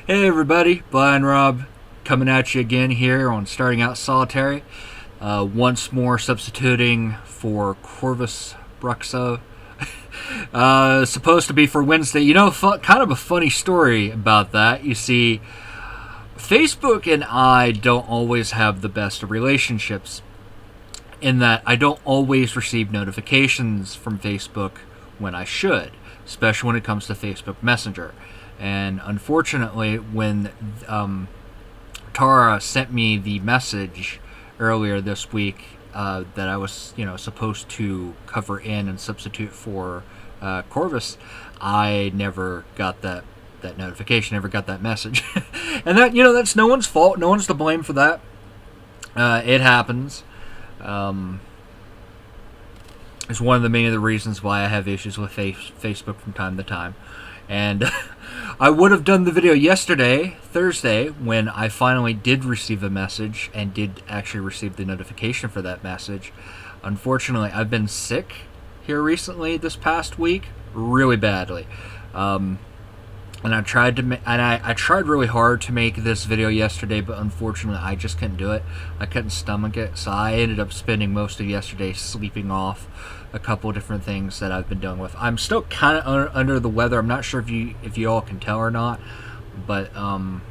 Hey everybody, Blind Rob coming at you again here on Starting Out Solitary. Once more substituting for Corvus Bruxo. Supposed to be for Wednesday. You know, kind of a funny story about that. You see, Facebook and I don't always have the best of relationships, in that I don't always receive notifications from Facebook when I should, especially when it comes to Facebook Messenger. And unfortunately, when Tara sent me the message earlier this week that I was, supposed to cover in and substitute for Corvus, I never got that notification, never got that message. And that's no one's fault. No one's to blame for that. It happens. It's one of the main reasons why I have issues with Facebook from time to time. And I would have done the video yesterday, Thursday, when I finally did receive a message and did actually receive the notification for that message. Unfortunately, I've been sick here recently this past week, really badly. And I tried I tried really hard to make this video yesterday, but unfortunately I just couldn't do it. I couldn't stomach it, so I ended up spending most of yesterday sleeping off a couple of different things that I've been dealing with. I'm still kind of under the weather. I'm not sure if you all can tell or not, but I'm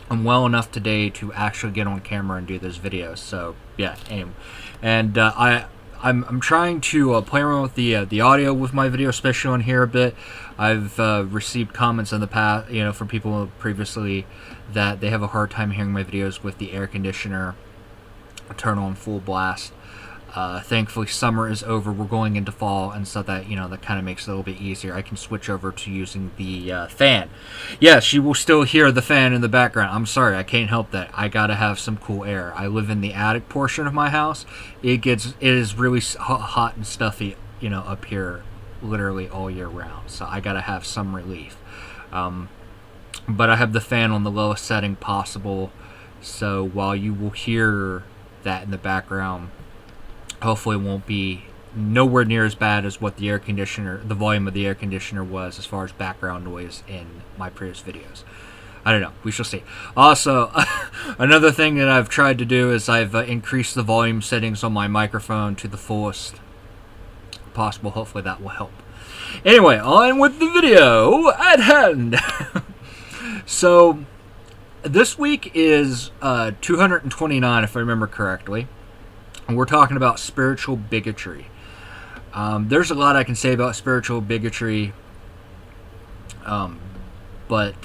well enough today to actually get on camera and do this video. So yeah, and I'm trying to play around with the audio with my video, especially on here a bit. I've received comments in the past, from people previously, that they have a hard time hearing my videos with the air conditioner turned on full blast. Thankfully, summer is over. We're going into fall, and so that that kind of makes it a little bit easier. I can switch over to using the fan. Yes, you will still hear the fan in the background. I'm sorry, I can't help that. I gotta have some cool air. I live in the attic portion of my house. It is really hot and stuffy, up here, literally all year round. So I gotta have some relief. But I have the fan on the lowest setting possible. So while you will hear that in the background, hopefully it won't be nowhere near as bad as what the volume of the air conditioner was as far as background noise in my previous videos. I don't know. We shall see. Also, another thing that I've tried to do is I've increased the volume settings on my microphone to the fullest possible. Hopefully that will help. Anyway, on with the video at hand. So, this week is 229, if I remember correctly. And we're talking about spiritual bigotry. There's a lot I can say about spiritual bigotry, but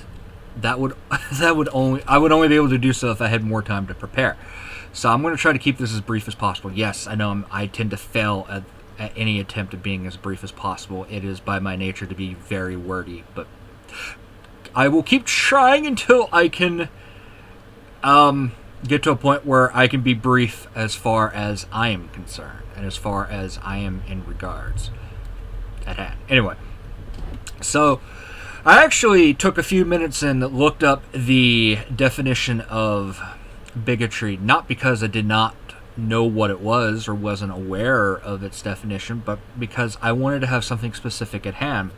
I would only be able to do so if I had more time to prepare. So I'm going to try to keep this as brief as possible. Yes, I know I tend to fail at any attempt at being as brief as possible. It is by my nature to be very wordy, but I will keep trying until I can get to a point where I can be brief as far as I am concerned and as far as I am in regards at hand. Anyway, so I actually took a few minutes and looked up the definition of bigotry, not because I did not know what it was or wasn't aware of its definition, but because I wanted to have something specific at hand.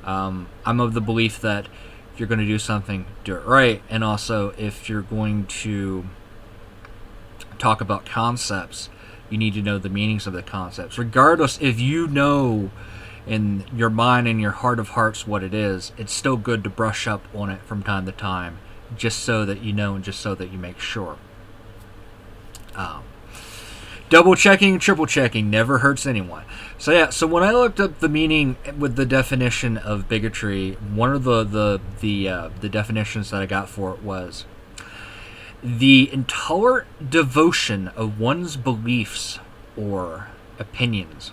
I'm of the belief that if you're going to do something, do it right. And also, if you're going to talk about concepts, you need to know the meanings of the concepts. Regardless, if you know in your mind and your heart of hearts what it is, it's still good to brush up on it from time to time, just so that you know and just so that you make sure. Double checking, triple checking never hurts anyone. So yeah, so when I looked up the meaning with the definition of bigotry, one of the definitions that I got for it was the intolerant devotion of one's beliefs or opinions.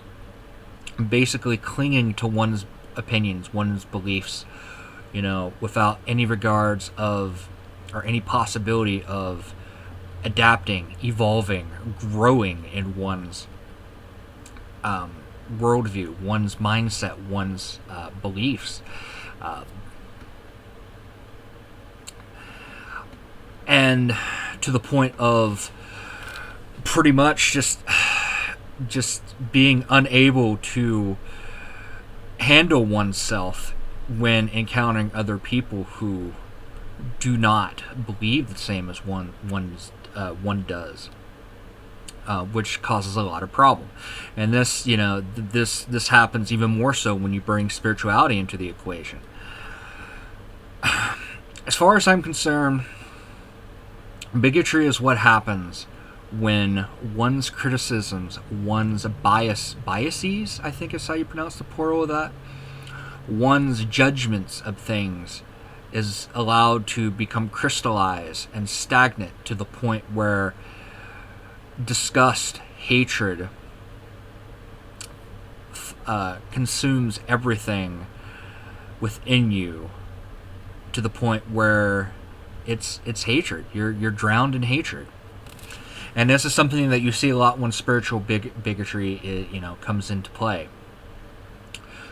Basically clinging to one's opinions, one's beliefs, without any regards of or any possibility of adapting, evolving, growing in one's worldview, one's mindset, one's beliefs. And to the point of pretty much just being unable to handle oneself when encountering other people who do not believe the same as one does, which causes a lot of problem. And this, this happens even more so when you bring spirituality into the equation. As far as I'm concerned, bigotry is what happens when one's criticisms, one's biases, I think is how you pronounce the plural of that, one's judgments of things is allowed to become crystallized and stagnant to the point where disgust, hatred consumes everything within you, to the point where it's hatred. You're drowned in hatred. And this is something that you see a lot when spiritual bigotry comes into play.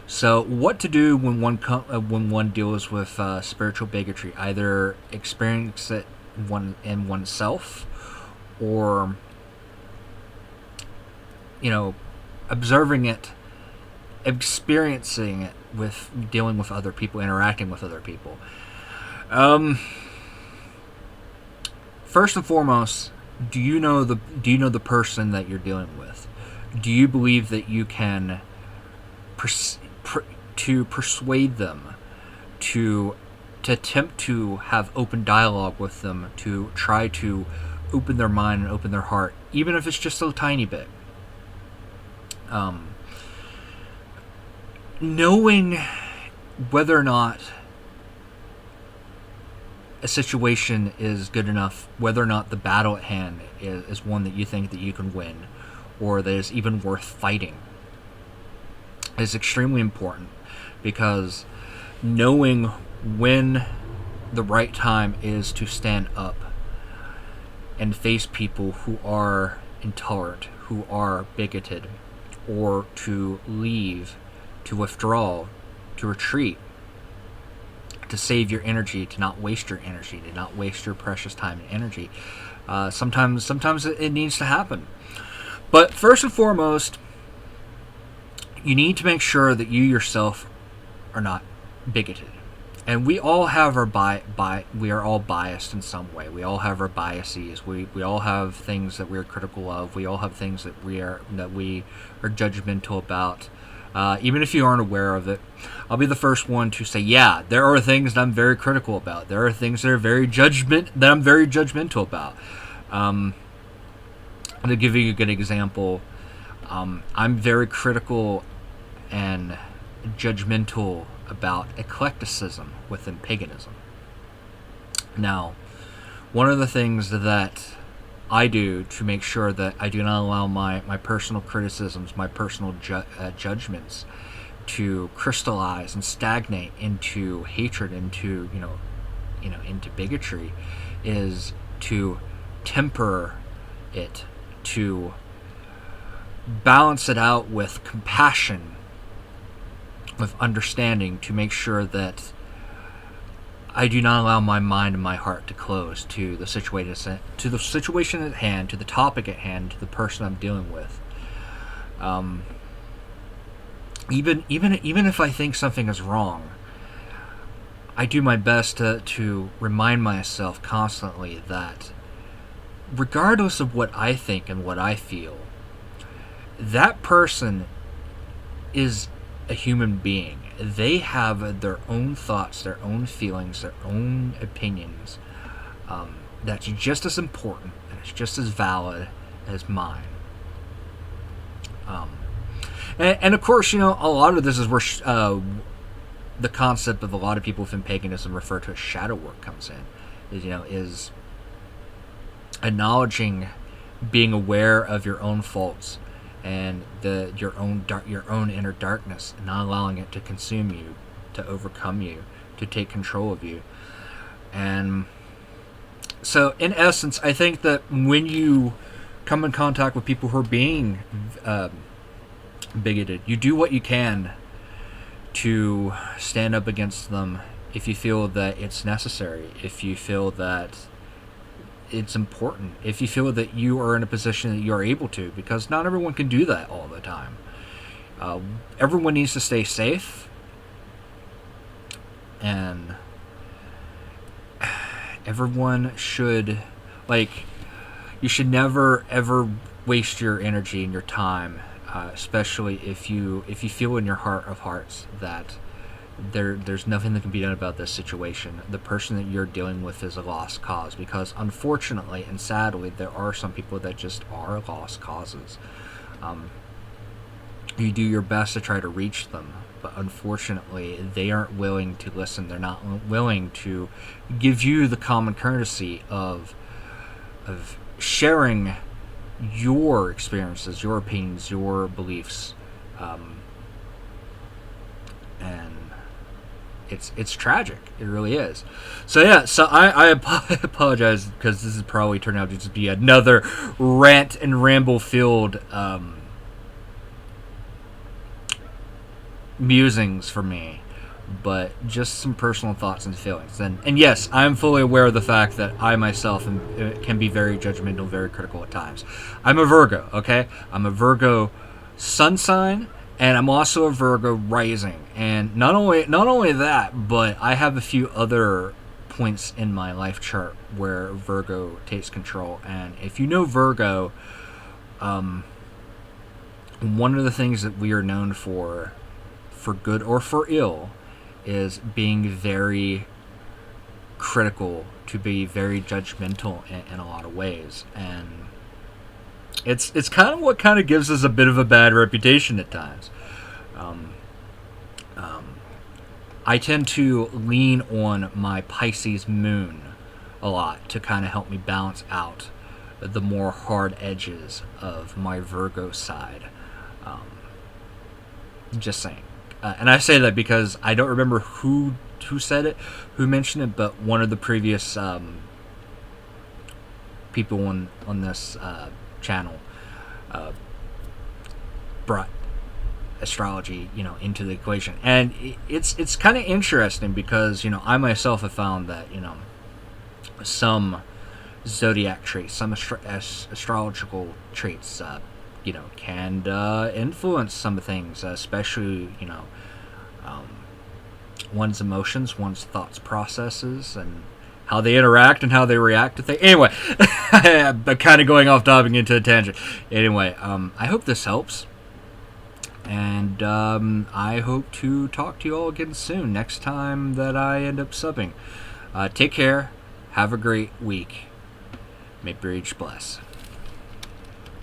So, what to do when one deals with spiritual bigotry? Either experience it in oneself, or observing it, experiencing it with dealing with other people, interacting with other people. First and foremost, do you know the person that you're dealing with? Do you believe that you can persuade them, to attempt to have open dialogue with them, to try to open their mind and open their heart, even if it's just a tiny bit? Knowing whether or not a situation is good enough, whether or not the battle at hand is one that you think that you can win, or that is even worth fighting, is extremely important, because knowing when the right time is to stand up and face people who are intolerant, who are bigoted, or to leave, to withdraw, to retreat, to save your energy, to not waste your energy, to not waste your precious time and energy. Sometimes it needs to happen. But first and foremost, you need to make sure that you yourself are not bigoted. And we all have our we are all biased in some way. We all have our biases. We all have things that we're critical of. We all have things that we are judgmental about. Even if you aren't aware of it, I'll be the first one to say, yeah, there are things that I'm very critical about. There are things that I'm very judgmental about. To give you a good example, I'm very critical and judgmental about eclecticism within paganism. Now, one of the things that I do to make sure that I do not allow my personal criticisms, my personal judgments to crystallize and stagnate into hatred, into into bigotry, is to temper it, to balance it out with compassion, with understanding, to make sure that I do not allow my mind and my heart to close to the situation at hand, to the topic at hand, to the person I'm dealing with. Even if I think something is wrong, I do my best to remind myself constantly that regardless of what I think and what I feel, that person is a human being. They have their own thoughts, their own feelings, their own opinions. That's just as important and it's just as valid as mine. And of course, a lot of this is where the concept of a lot of people within paganism refer to as shadow work comes in. Is acknowledging, being aware of your own faults and your own inner darkness, and not allowing it to consume you, to overcome you, to take control of you. And so, in essence, I think that when you come in contact with people who are being bigoted, you do what you can to stand up against them if you feel that it's necessary, if you feel that it's important, if you feel that you are in a position that you are able to, because not everyone can do that all the time. Everyone needs to stay safe. And everyone should, like, you should never ever waste your energy and your time, especially if you feel in your heart of hearts that there's nothing that can be done about this situation. The person that you're dealing with is a lost cause, because unfortunately and sadly there are some people that just are lost causes. You do your best to try to reach them, but unfortunately they aren't willing to listen. They're not willing to give you the common courtesy of sharing your experiences, your opinions, your beliefs, and it's tragic. It really is. So yeah, so I apologize, because this is probably turned out to just be another rant and ramble filled musings for me, but just some personal thoughts and feelings. And yes, I'm fully aware of the fact that I myself can be very judgmental, very critical at times. I'm a Virgo, okay? I'm a Virgo sun sign, and I'm also a Virgo rising. And not only that, but I have a few other points in my life chart where Virgo takes control. And if you know Virgo, one of the things that we are known for good or for ill, is being very critical, to be very judgmental in a lot of ways. And it's kind of what kind of gives us a bit of a bad reputation at times. I tend to lean on my Pisces moon a lot to kind of help me balance out the more hard edges of my Virgo side. Just saying. And I say that because I don't remember who said it, who mentioned it, but one of the previous people on this channel brought astrology, into the equation. And it's kind of interesting, because I myself have found that some zodiac traits, some astrological traits, can influence some things, especially one's emotions, one's thoughts, processes, and how they interact and how they react to things. Anyway, I'm kind of going off topic into a tangent. Anyway, I hope this helps. And I hope to talk to you all again soon, next time that I end up subbing. Take care. Have a great week. May Bridge bless.